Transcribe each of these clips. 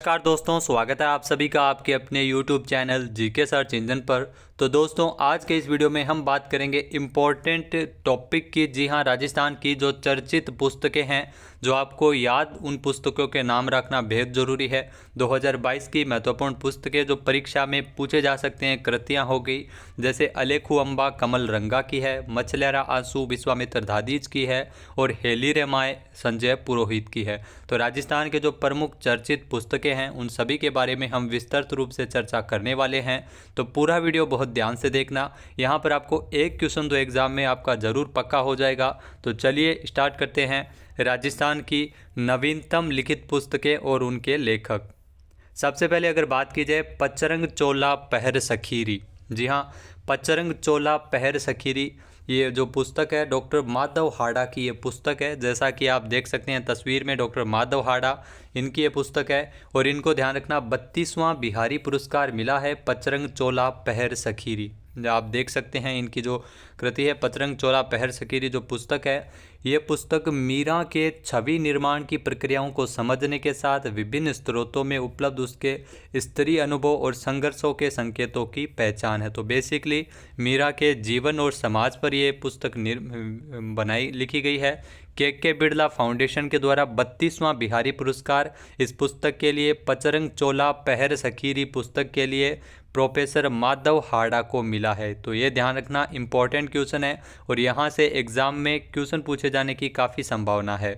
नमस्कार दोस्तों, स्वागत है आप सभी का आपके अपने YouTube channel GK search engine पर। तो दोस्तों, आज के इस वीडियो में हम बात करेंगे इम्पोर्टेंट टॉपिक की। जी हाँ, राजस्थान की जो चर्चित पुस्तकें हैं, जो आपको याद उन पुस्तकों के नाम रखना बेहद ज़रूरी है। 2022 की महत्वपूर्ण पुस्तकें जो परीक्षा में पूछे जा सकते हैं, कृतियाँ हो गई, जैसे अलेखू अम्बा कमल रंगा की है, मछलेरा आंसू विश्वामित्र दादीज की है और हेली रे माए संजय पुरोहित की है। तो राजस्थान के जो प्रमुख चर्चित पुस्तकें हैं, उन सभी के बारे में हम विस्तृत रूप से चर्चा करने वाले हैं। तो पूरा वीडियो बहुत ध्यान से देखना। यहाँ पर आपको एक क्वेश्चन 2 एग्ज़ाम में आपका ज़रूर पक्का हो जाएगा। तो चलिए स्टार्ट करते हैं। राजस्थान की नवीनतम लिखित पुस्तकें और उनके लेखक। सबसे पहले अगर बात की जाए पचरंग चोला पहर सखीरी। जी हाँ, पचरंग चोला पहर सखीरी, ये जो पुस्तक है डॉक्टर माधव हाड़ा की ये पुस्तक है। जैसा कि आप देख सकते हैं तस्वीर में, डॉक्टर माधव हाड़ा इनकी ये पुस्तक है। और इनको ध्यान रखना, 32वां बिहारी पुरस्कार मिला है पचरंग चोला पहर सखीरी। आप देख सकते हैं इनकी जो कृति है पचरंग चोला पहर सखीरी, जो पुस्तक है, ये पुस्तक मीरा के छवि निर्माण की प्रक्रियाओं को समझने के साथ विभिन्न स्रोतों में उपलब्ध उसके स्त्री अनुभव और संघर्षों के संकेतों की पहचान है। तो बेसिकली मीरा के जीवन और समाज पर ये पुस्तक लिखी गई है। के बिड़ला फाउंडेशन के द्वारा 32वां बिहारी पुरस्कार इस पुस्तक के लिए, पचरंग चोला पहर सखीरी पुस्तक के लिए प्रोफेसर माधव हाड़ा को मिला है। तो ये ध्यान रखना, इम्पॉर्टेंट क्वेश्चन है और यहाँ से एग्ज़ाम में क्वेश्चन पूछे जाने की काफ़ी संभावना है।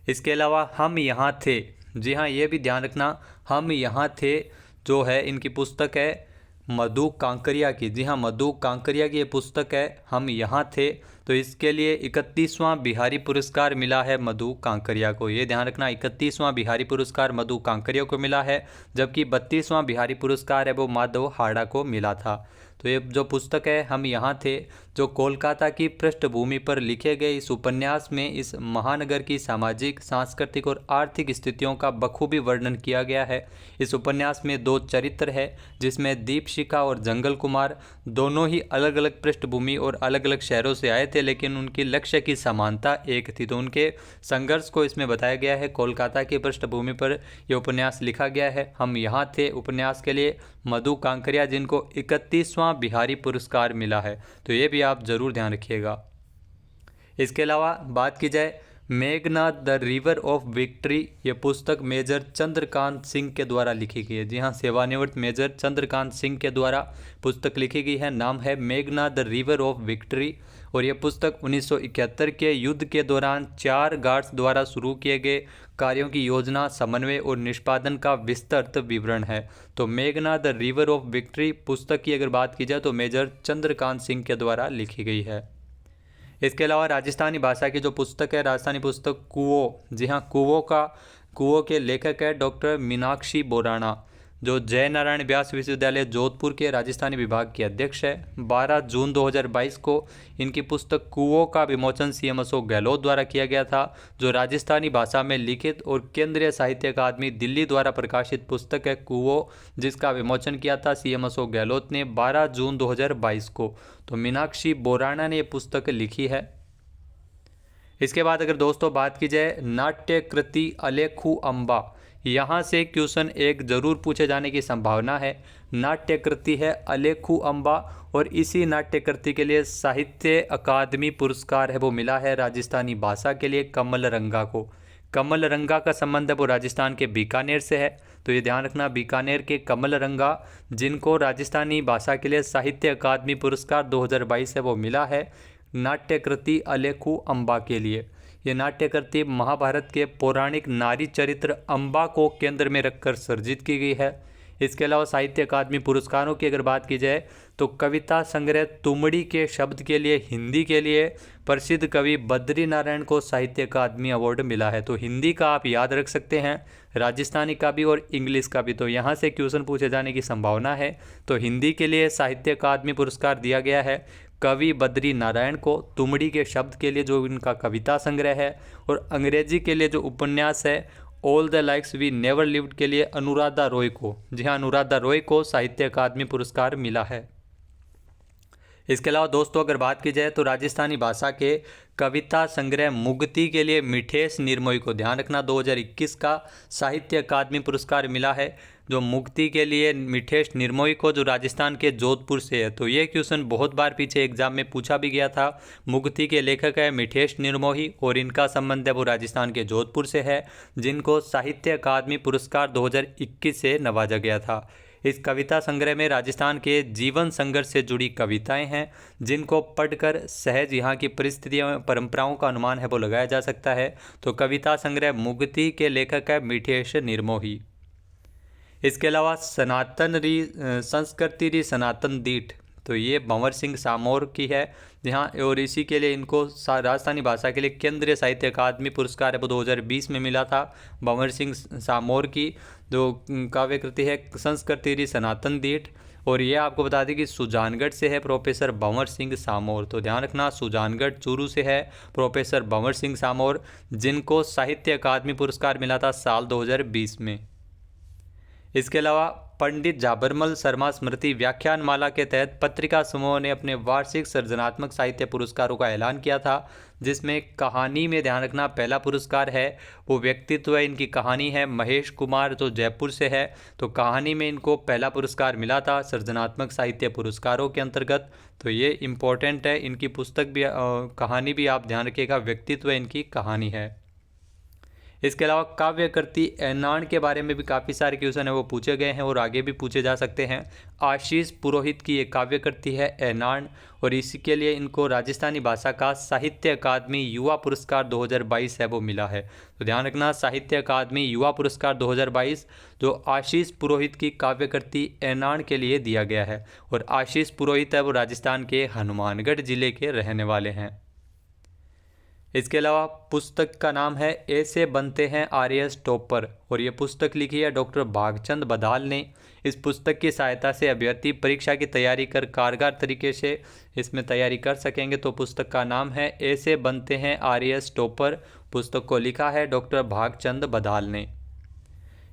इसके अलावा हम यहाँ थे, जी हाँ, ये भी ध्यान रखना, हम यहाँ थे जो है इनकी पुस्तक है मधु कांकरिया की। जी हाँ, मधु कांकरिया की ये पुस्तक है हम यहाँ थे। तो इसके लिए 31वां बिहारी पुरस्कार मिला है मधु कांकरिया को। ये ध्यान रखना, 31वां बिहारी पुरस्कार मधु कांकरिया को मिला है, जबकि 32वां बिहारी पुरस्कार है वो माधव हाड़ा को मिला था। तो ये जो पुस्तक है हम यहाँ थे, जो कोलकाता की पृष्ठभूमि पर लिखे गए इस उपन्यास में इस महानगर की सामाजिक, सांस्कृतिक और आर्थिक स्थितियों का बखूबी वर्णन किया गया है। इस उपन्यास में 2 चरित्र है, जिसमें दीपशिखा और जंगल कुमार दोनों ही अलग अलग पृष्ठभूमि और अलग अलग शहरों से आए थे, लेकिन उनकी लक्ष्य की समानता एक थी। तो उनके संघर्ष को इसमें बताया गया है। कोलकाता की पृष्ठभूमि पर यह उपन्यास लिखा गया है। हम यहाँ थे उपन्यास के लिए मधु कांकरिया, जिनको 31वां बिहारी पुरस्कार मिला है। तो ये भी आप ज़रूर ध्यान रखिएगा। इसके अलावा बात की जाए Meghnad the river of victory, ये पुस्तक मेजर चंद्रकांत सिंह के द्वारा लिखी गई है। जी हाँ, सेवानिवृत्त मेजर चंद्रकांत सिंह के द्वारा पुस्तक लिखी गई है। नाम है Meghnad the river of victory. और यह पुस्तक 1971 के युद्ध के दौरान 4 गार्ड्स द्वारा शुरू किए गए कार्यों की योजना, समन्वय और निष्पादन का विस्तृत विवरण है। तो Meghnad the river of victory पुस्तक की अगर बात की जाए तो मेजर चंद्रकांत सिंह के द्वारा लिखी गई है। इसके अलावा राजस्थानी भाषा की जो पुस्तक है, राजस्थानी पुस्तक कुओं। जी हाँ, कुओं के लेखक है डॉक्टर मीनाक्षी बोराणा, जो जय नारायण व्यास विश्वविद्यालय जोधपुर के राजस्थानी विभाग के अध्यक्ष है। 12 जून 2022 को इनकी पुस्तक कुओं का विमोचन सीएम अशोक गहलोत द्वारा किया गया था, जो राजस्थानी भाषा में लिखित और केंद्रीय साहित्य अकादमी दिल्ली द्वारा प्रकाशित पुस्तक है कुओं, जिसका विमोचन किया था सीएम अशोक गहलोत ने 12 जून 2022 को। तो मीनाक्षी बोराणा ने ये पुस्तक लिखी है। इसके बाद अगर दोस्तों बात की जाए नाट्य कृति अलेखू अम्बा, यहाँ से क्वेश्चन एक जरूर पूछे जाने की संभावना है। नाट्य कृति है अलेखू अम्बा और इसी नाट्य कृति के लिए साहित्य अकादमी पुरस्कार है वो मिला है राजस्थानी भाषा के लिए कमल रंगा को। कमल रंगा का संबंध है वो राजस्थान के बीकानेर से है। तो ये ध्यान रखना, बीकानेर के कमल रंगा, जिनको राजस्थानी भाषा के लिए साहित्य अकादमी पुरस्कार 2022 है वो मिला है नाट्य कृति अलेखू अम्बा के लिए। ये नाट्य कृति महाभारत के पौराणिक नारी चरित्र अम्बा को केंद्र में रखकर सर्जित की गई है। इसके अलावा साहित्य अकादमी पुरस्कारों की अगर बात की जाए तो कविता संग्रह तुमड़ी के शब्द के लिए हिंदी के लिए प्रसिद्ध कवि बद्री नारायण को साहित्य अकादमी अवार्ड मिला है। तो हिंदी का आप याद रख सकते हैं, राजस्थानी का भी और इंग्लिश का भी। तो यहाँ से क्वेश्चन पूछे जाने की संभावना है। तो हिंदी के लिए साहित्य अकादमी पुरस्कार दिया गया है कवि बद्री नारायण को, तुमड़ी के शब्द के लिए जो इनका कविता संग्रह है, और अंग्रेजी के लिए जो उपन्यास है all the lives we never lived के लिए अनुराधा रॉय को, जी हाँ, अनुराधा रॉय को साहित्य अकादमी पुरस्कार मिला है। इसके अलावा दोस्तों अगर बात की जाए तो राजस्थानी भाषा के कविता संग्रह मुक्ति के लिए मिठेश निर्मोही को ध्यान रखना 2021 का साहित्य अकादमी पुरस्कार मिला है। जो मुक्ति के लिए मिठेश निर्मोही को, जो राजस्थान के जोधपुर से है। तो ये क्वेश्चन बहुत बार पीछे एग्जाम में पूछा भी गया था। मुक्ति के लेखक है मिठेश निर्मोही और इनका संबंध है वो राजस्थान के जोधपुर से है, जिनको साहित्य अकादमी पुरस्कार 2021 से नवाजा गया था। इस कविता संग्रह में राजस्थान के जीवन संघर्ष से जुड़ी कविताएं हैं, जिनको पढ़कर सहज यहाँ की परिस्थितियों परंपराओं का अनुमान है वो लगाया जा सकता है। तो कविता संग्रह मुक्ति के लेखक है मिठेश निर्मोही। इसके अलावा संस्कृति री सनातन दीठ, तो ये भंवर सिंह सामोर की है। जहाँ और इसी के लिए इनको राजस्थानी भाषा के लिए केंद्रीय साहित्य अकादमी पुरस्कार है वो 2020 में मिला था। भंवर सिंह सामोर की जो काव्य कृति है संस्कृति री सनातन दीठ, और ये आपको बता दें कि सुजानगढ़ से है प्रोफेसर भंवर सिंह सामोर। तो ध्यान रखना सुजानगढ़ चूरू से है प्रोफेसर भंवर सिंह सामोर, जिनको साहित्य अकादमी पुरस्कार मिला था साल 2020 में। इसके अलावा पंडित झाबरमल शर्मा स्मृति व्याख्यान माला के तहत पत्रिका समूह ने अपने वार्षिक सृजनात्मक साहित्य पुरस्कारों का ऐलान किया था, जिसमें कहानी में ध्यान रखना पहला पुरस्कार है वो व्यक्तित्व है। इनकी कहानी है महेश कुमार जो जयपुर से है। तो कहानी में इनको पहला पुरस्कार मिला था सृजनात्मक साहित्य पुरस्कारों के अंतर्गत। तो ये इम्पोर्टेंट है, इनकी पुस्तक भी कहानी भी आप ध्यान रखिएगा, व्यक्तित्व इनकी कहानी है। इसके अलावा काव्य कृति ऐनान के बारे में भी काफ़ी सारे क्वेश्चन है वो पूछे गए हैं और आगे भी पूछे जा सकते हैं। आशीष पुरोहित की एक काव्य कृति है ऐनान, और इसी के लिए इनको राजस्थानी भाषा का साहित्य अकादमी युवा पुरस्कार 2022 है वो मिला है। तो ध्यान रखना साहित्य अकादमी युवा पुरस्कार 2022 जो आशीष पुरोहित की काव्य कृति ऐनान के लिए दिया गया है। और आशीष पुरोहित है वो राजस्थान के हनुमानगढ़ जिले के रहने वाले हैं। इसके अलावा पुस्तक का नाम है ऐसे बनते हैं आरएएस टॉपर, और ये पुस्तक लिखी है डॉक्टर भागचंद बदाल ने। इस पुस्तक की सहायता से अभ्यर्थी परीक्षा की तैयारी कर कारगर तरीके से इसमें तैयारी कर सकेंगे। तो पुस्तक का नाम है ऐसे बनते हैं आरएएस टॉपर। पुस्तक को लिखा है डॉक्टर भागचंद बदाल ने।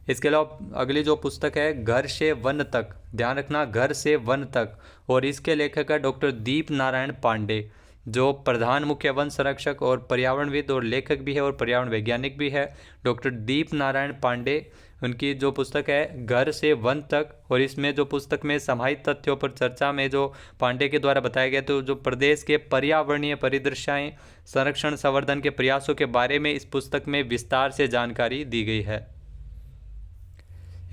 इसके अलावा अगली जो पुस्तक है घर से वन तक, ध्यान रखना घर से वन तक, और इसके लेखक है डॉक्टर दीप नारायण पांडे, जो प्रधान मुख्य वन संरक्षक और पर्यावरणविद और लेखक भी है और पर्यावरण वैज्ञानिक भी है। डॉक्टर दीप नारायण पांडे, उनकी जो पुस्तक है घर से वन तक, और इसमें जो पुस्तक में समाहित तथ्यों पर चर्चा में जो पांडे के द्वारा बताया गया, तो जो प्रदेश के पर्यावरणीय परिदृश्यें संरक्षण संवर्धन के प्रयासों के बारे में इस पुस्तक में विस्तार से जानकारी दी गई है।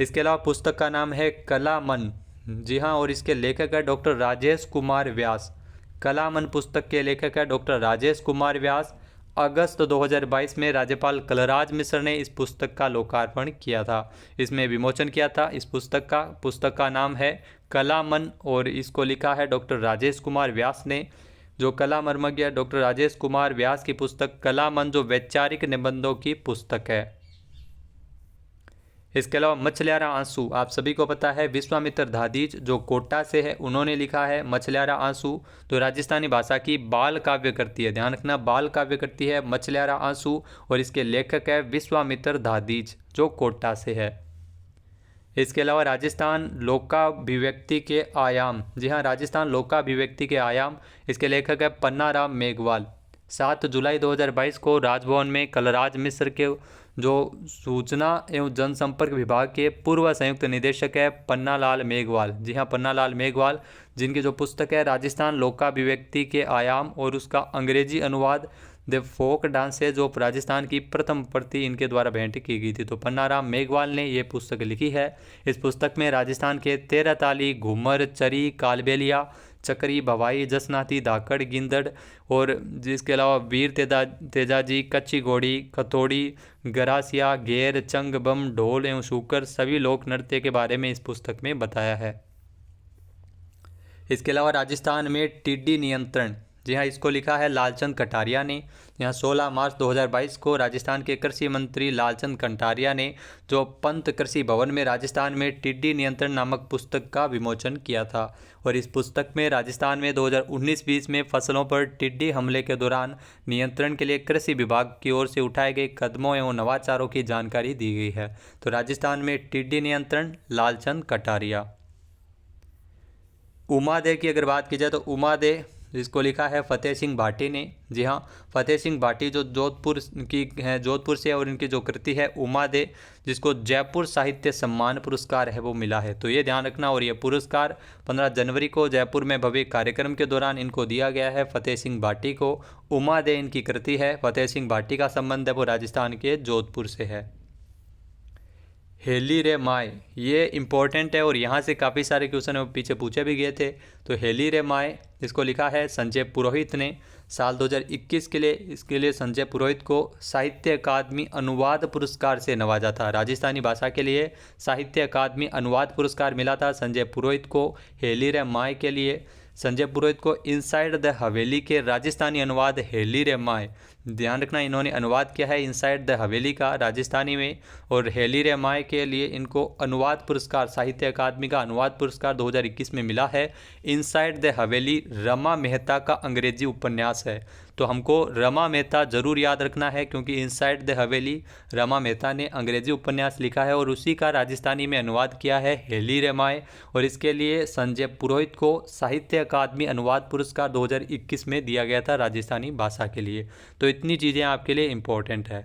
इसके अलावा पुस्तक का नाम है कला मन, जी हाँ, और इसके लेखक है डॉक्टर राजेश कुमार व्यास। कला मन पुस्तक के लेखक है डॉक्टर राजेश कुमार व्यास। अगस्त 2022 में राज्यपाल कलराज मिश्र ने इस पुस्तक का लोकार्पण किया था, इसमें विमोचन किया था इस पुस्तक का नाम है कला मन, और इसको लिखा है डॉक्टर राजेश कुमार व्यास ने। जो कला मर्मज्ञ डॉक्टर राजेश कुमार व्यास की पुस्तक कला मन जो वैचारिक निबंधों की पुस्तक है। इसके अलावा मछलियारा आंसू, आप सभी को पता है विश्वामित्र दादीज जो कोटा से है, उन्होंने लिखा है मछलियारा आंसू, तो राजस्थानी भाषा की बाल काव्य कृति है। ध्यान रखना बाल काव्य कृति है मछलियारा आंसू, और इसके लेखक है विश्वामित्र दादीज जो कोटा से है। इसके अलावा राजस्थान लोकाभिव्यक्ति के आयाम, जी हाँ, राजस्थान लोकाभिव्यक्ति के आयाम, इसके लेखक है पन्नाराम मेघवाल। 7 जुलाई 2022 को राजभवन में कलराज मिश्र के जो सूचना एवं जनसंपर्क विभाग के पूर्व संयुक्त निदेशक है पन्नालाल मेघवाल, जी हाँ पन्नालाल मेघवाल, जिनकी जो पुस्तक है राजस्थान लोकाभिव्यक्ति के आयाम और उसका अंग्रेजी अनुवाद द फोक डांस है, जो राजस्थान की प्रथम प्रति इनके द्वारा भेंट की गई थी। तो पन्नाराम मेघवाल ने ये पुस्तक लिखी है। इस पुस्तक में राजस्थान के 13 ताली, घूमर, चरी, कालबेलिया, चकरी, भवाई, जसनाती, धाकड़, गिंदड़, और जिसके अलावा वीर तेजाजी, कच्ची घोड़ी, खतोड़ी, गरासिया, घेर, चंग, बम, ढोल एवं शूकर सभी लोक नृत्य के बारे में इस पुस्तक में बताया है। इसके अलावा राजस्थान में टिड्डी नियंत्रण, जी हाँ, इसको लिखा है लालचंद कटारिया ने। यहाँ 16 मार्च 2022 को राजस्थान के कृषि मंत्री लालचंद कटारिया ने जो पंत कृषि भवन में राजस्थान में टिड्डी नियंत्रण नामक पुस्तक का विमोचन किया था। और इस पुस्तक में राजस्थान में 2019-20 में फसलों पर टिड्डी हमले के दौरान नियंत्रण के लिए कृषि विभाग की ओर से उठाए गए कदमों एवं नवाचारों की जानकारी दी गई है। तो राजस्थान में टिड्डी नियंत्रण लालचंद कटारिया। उमादे की अगर बात की जाए तो उमादे जिसको लिखा है फतेह सिंह भाटी ने। जी हाँ, फतेह सिंह भाटी जो जोधपुर की है, जोधपुर से, और इनकी जो कृति है उमादे, जिसको जयपुर साहित्य सम्मान पुरस्कार है वो मिला है। तो ये ध्यान रखना। और ये पुरस्कार 15 जनवरी को जयपुर में भव्य कार्यक्रम के दौरान इनको दिया गया है, फतेह सिंह भाटी को। उमादे इनकी कृति है। फतेह सिंह भाटी का संबंध है वो राजस्थान के जोधपुर से है। हेली रे माय, ये इम्पोर्टेंट है और यहाँ से काफ़ी सारे क्वेश्चन पीछे पूछे भी गए थे। तो हेली रे माय जिसको लिखा है संजय पुरोहित ने, साल 2021 के लिए इसके लिए संजय पुरोहित को साहित्य अकादमी अनुवाद पुरस्कार से नवाजा था। राजस्थानी भाषा के लिए साहित्य अकादमी अनुवाद पुरस्कार मिला था संजय पुरोहित को। हेली रे माय के लिए संजय पुरोहित को इनसाइड द हवेली के राजस्थानी अनुवाद हेली रे माय, ध्यान रखना इन्होंने अनुवाद किया है इनसाइड द हवेली का राजस्थानी में। और हेली रे माय के लिए इनको अनुवाद पुरस्कार, साहित्य अकादमी का अनुवाद पुरस्कार 2021 में मिला है। इनसाइड द हवेली रमा मेहता का अंग्रेजी उपन्यास है। तो हमको रमा मेहता ज़रूर याद रखना है क्योंकि इनसाइड द हवेली रमा मेहता ने अंग्रेजी उपन्यास लिखा है और उसी का राजस्थानी में अनुवाद किया है हेली रे माय। और इसके लिए संजय पुरोहित को साहित्य अकादमी अनुवाद पुरस्कार 2021 में दिया गया था राजस्थानी भाषा के लिए। तो इतनी चीज़ें आपके लिए इम्पोर्टेंट है।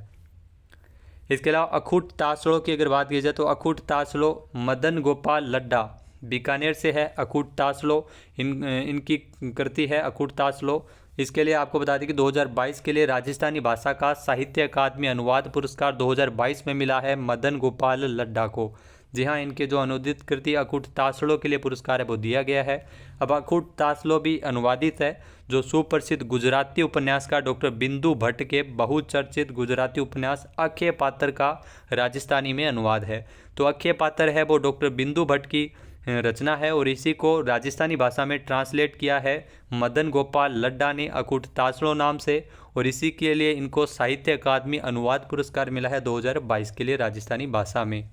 इसके अलावा अखुट तासड़ो की अगर बात की जाए तो अखुट तासड़ो मदन गोपाल लड्डा बीकानेर से है। अखुट तासड़ो इनकी कृति है अखुट तासड़ो। इसके लिए आपको बता दें कि 2022 के लिए राजस्थानी भाषा का साहित्य अकादमी अनुवाद पुरस्कार 2022 में मिला है मदन गोपाल लड्डा को। जी हाँ, इनके जो अनुदित कृति अखुट तासड़ो के लिए पुरस्कार है वो दिया गया है। अब अखुट तासड़ो भी अनुवादित है जो सुप्रसिद्ध गुजराती उपन्यासकार डॉक्टर बिंदु भट्ट के बहुचर्चित गुजराती उपन्यास अखे पात्र का राजस्थानी में अनुवाद है। तो अखे पात्र है वो डॉक्टर बिंदु भट्ट की रचना है और इसी को राजस्थानी भाषा में ट्रांसलेट किया है मदन गोपाल लड्डा ने अखुट तासड़ो नाम से। और इसी के लिए इनको साहित्य अकादमी अनुवाद पुरस्कार मिला है 2022 के लिए राजस्थानी भाषा में।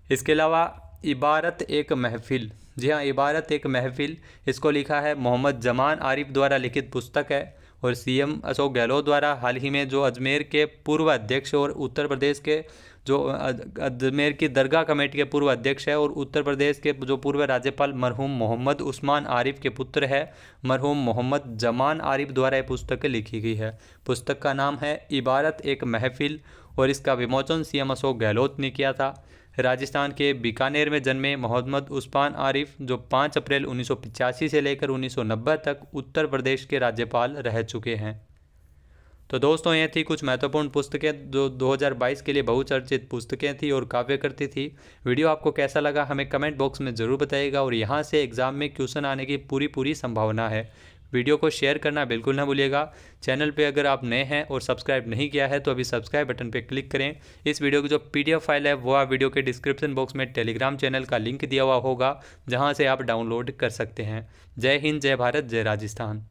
इसके अलावा इबारत एक महफिल, जी हाँ इबारत एक महफिल, इसको लिखा है मोहम्मद जमान आरिफ द्वारा लिखित पुस्तक है। और सीएम अशोक गहलोत द्वारा हाल ही में जो अजमेर के पूर्व अध्यक्ष और उत्तर प्रदेश के जो अजमेर की दरगाह कमेटी के पूर्व अध्यक्ष है और उत्तर प्रदेश के जो पूर्व राज्यपाल मरहूम मोहम्मद उस्मान आरिफ के पुत्र है मरहूम मोहम्मद जमान आरिफ द्वारा यह पुस्तक लिखी गई है। पुस्तक का नाम है इबारत एक महफिल और इसका विमोचन सीएम अशोक गहलोत ने किया था। राजस्थान के बीकानेर में जन्मे मोहम्मद उस्मान आरिफ जो 5 अप्रैल 1985 से लेकर 1990 तक उत्तर प्रदेश के राज्यपाल रह चुके हैं। तो दोस्तों ये थी कुछ महत्वपूर्ण पुस्तकें जो 2022 के लिए बहुचर्चित पुस्तकें थी और काव्य कृति थी। वीडियो आपको कैसा लगा हमें कमेंट बॉक्स में ज़रूर बताइएगा और यहाँ से एग्ज़ाम में क्वेश्चन आने की पूरी संभावना है। वीडियो को शेयर करना बिल्कुल ना भूलिएगा। चैनल पे अगर आप नए हैं और सब्सक्राइब नहीं किया है तो अभी सब्सक्राइब बटन पे क्लिक करें। इस वीडियो की जो PDF फाइल है वो आप वीडियो के डिस्क्रिप्शन बॉक्स में टेलीग्राम चैनल का लिंक दिया हुआ होगा जहां से आप डाउनलोड कर सकते हैं। जय हिंद, जय भारत, जय राजस्थान।